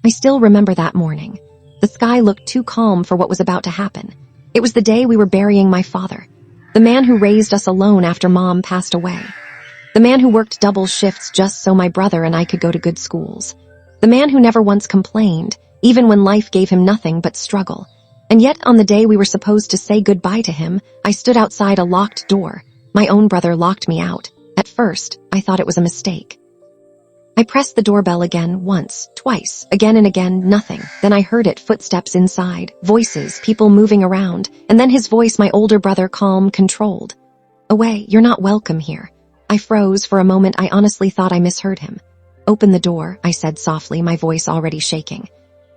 I still remember that morning. The sky looked too calm for what was about to happen. It was the day we were burying my father, the man who raised us alone after Mom passed away. The man who worked double shifts just so my brother and I could go to good schools. The man who never once complained, even when life gave him nothing but struggle. And yet, on the day we were supposed to say goodbye to him, I stood outside a locked door. My own brother locked me out. At first, I thought it was a mistake. I pressed the doorbell again, once, twice, again and again, nothing. Then I heard it, footsteps inside, voices, people moving around, and then his voice, my older brother, calm, controlled. "Away, you're not welcome here." I froze. For a moment, I honestly thought I misheard him. "Open the door," I said softly, my voice already shaking.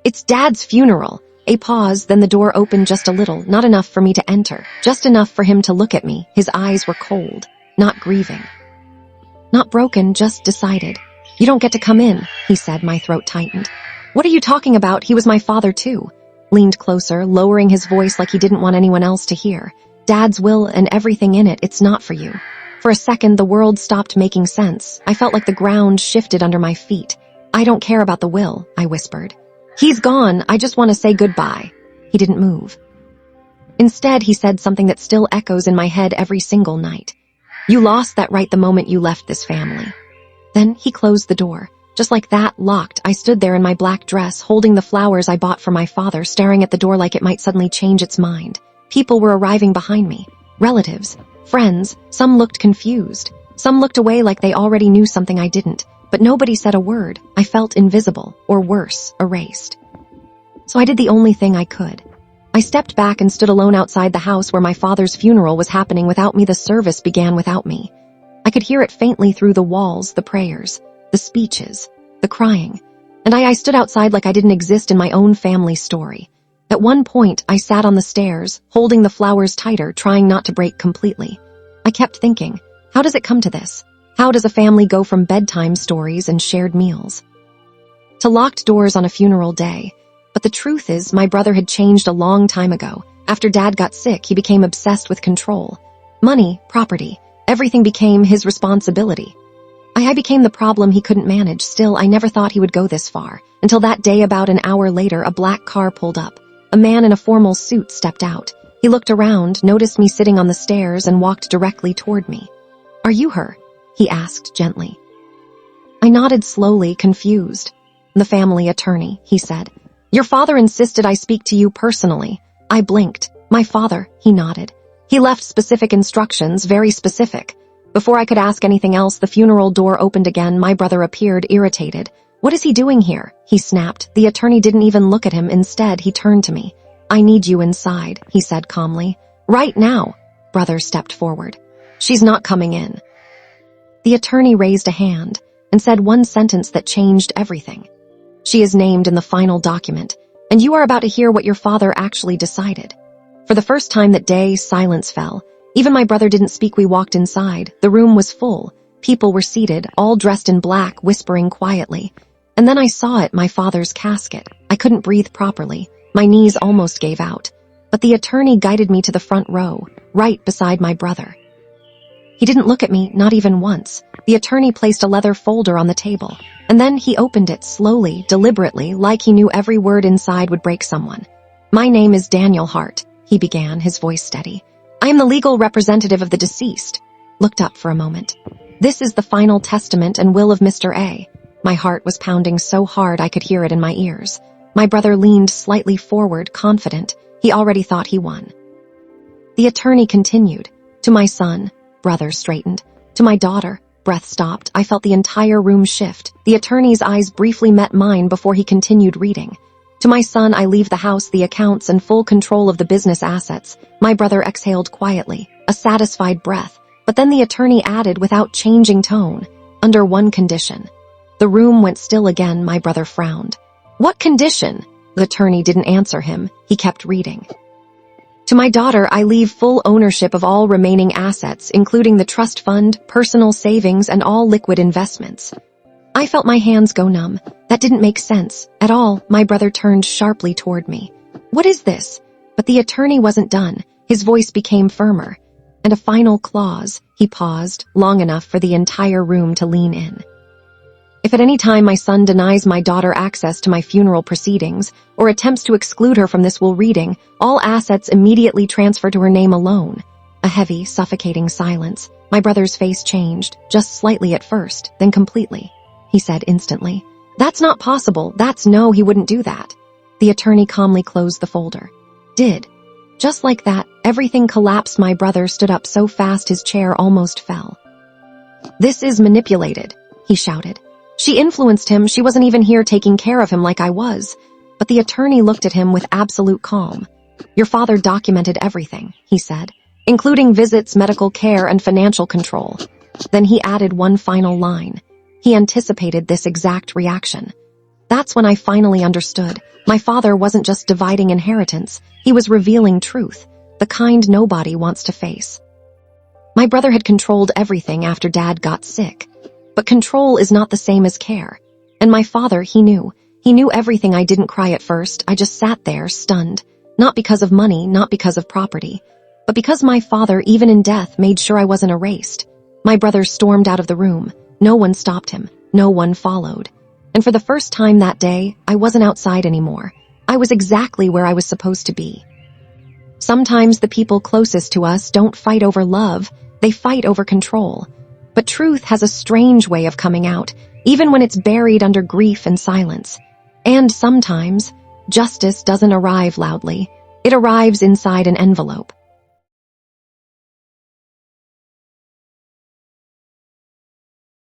"It's Dad's funeral." A pause, then the door opened just a little, not enough for me to enter, just enough for him to look at me. His eyes were cold, not grieving. Not broken, just decided. "You don't get to come in," he said, my throat tightened. "What are you talking about? He was my father too." Leaned closer, lowering his voice like he didn't want anyone else to hear. "Dad's will and everything in it, it's not for you." For a second, the world stopped making sense. I felt like the ground shifted under my feet. "I don't care about the will," I whispered. "He's gone, I just want to say goodbye." He didn't move. Instead, he said something that still echoes in my head every single night. "You lost that right the moment you left this family." Then he closed the door. Just like that, locked. I stood there in my black dress, holding the flowers I bought for my father, staring at the door like it might suddenly change its mind. People were arriving behind me. Relatives, friends, some looked confused. Some looked away like they already knew something I didn't. But nobody said a word. I felt invisible, or worse, erased. So I did the only thing I could. I stepped back and stood alone outside the house where my father's funeral was happening without me. The service began without me. I could hear it faintly through the walls, the prayers, the speeches, the crying. And I stood outside like I didn't exist in my own family story. At one point, I sat on the stairs, holding the flowers tighter, trying not to break completely. I kept thinking, how does it come to this? How does a family go from bedtime stories and shared meals to locked doors on a funeral day? But the truth is, my brother had changed a long time ago. After Dad got sick, he became obsessed with control. Money, property, everything became his responsibility. I became the problem he couldn't manage. Still, I never thought he would go this far. Until that day, about an hour later, a black car pulled up. A man in a formal suit stepped out. He looked around, noticed me sitting on the stairs, and walked directly toward me. "Are you her?" he asked gently. I nodded slowly, confused. "The family attorney," he said. "Your father insisted I speak to you personally." I blinked. "My father," he nodded. "He left specific instructions, very specific." Before I could ask anything else, the funeral door opened again. My brother appeared, irritated. "What is he doing here?" he snapped. The attorney didn't even look at him. Instead, he turned to me. "I need you inside," he said calmly. "Right now." Brother stepped forward. "She's not coming in." The attorney raised a hand and said one sentence that changed everything. "She is named in the final document, and you are about to hear what your father actually decided." For the first time that day, silence fell. Even my brother didn't speak. We walked inside. The room was full. People were seated, all dressed in black, whispering quietly. And then I saw it, my father's casket. I couldn't breathe properly. My knees almost gave out. But the attorney guided me to the front row, right beside my brother. He didn't look at me, not even once. The attorney placed a leather folder on the table, and then he opened it slowly, deliberately, like he knew every word inside would break someone. "My name is Daniel Hart," he began, his voice steady. "I am the legal representative of the deceased." Looked up for a moment. "This is the final testament and will of Mr. A." My heart was pounding so hard I could hear it in my ears. My brother leaned slightly forward, confident. He already thought he won. The attorney continued. "To my son," brother straightened. "To my daughter." Breath stopped. I felt the entire room shift. The attorney's eyes briefly met mine before he continued reading. "To my son, I leave the house, the accounts, and full control of the business assets." My brother exhaled quietly, a satisfied breath. But then the attorney added without changing tone, "Under one condition." The room went still again. My brother frowned. "What condition?" The attorney didn't answer him. He kept reading. "To my daughter, I leave full ownership of all remaining assets, including the trust fund, personal savings, and all liquid investments." I felt my hands go numb. That didn't make sense at all. My brother turned sharply toward me. "What is this?" But the attorney wasn't done. His voice became firmer. "And a final clause." He paused, long enough for the entire room to lean in. If at any time my son denies my daughter access to my funeral proceedings or attempts to exclude her from this will reading, all assets immediately transfer to her name alone. A heavy, suffocating silence. My brother's face changed, just slightly at first, then completely. He said instantly, "That's not possible. No, he wouldn't do that." The attorney calmly closed the folder. Did. Just like that, everything collapsed. My brother stood up so fast his chair almost fell. "This is manipulated," he shouted. "She influenced him. She wasn't even here taking care of him like I was." But the attorney looked at him with absolute calm. "Your father documented everything," he said, "including visits, medical care, and financial control." Then he added one final line. He anticipated this exact reaction. That's when I finally understood. My father wasn't just dividing inheritance. He was revealing truth, the kind nobody wants to face. My brother had controlled everything after Dad got sick. But control is not the same as care. And my father, he knew. He knew everything. I didn't cry at first. I just sat there, stunned. Not because of money, not because of property, but because my father, even in death, made sure I wasn't erased. My brother stormed out of the room. No one stopped him. No one followed. And for the first time that day, I wasn't outside anymore. I was exactly where I was supposed to be. Sometimes the people closest to us don't fight over love. They fight over control. But truth has a strange way of coming out, even when it's buried under grief and silence. And sometimes, justice doesn't arrive loudly. It arrives inside an envelope.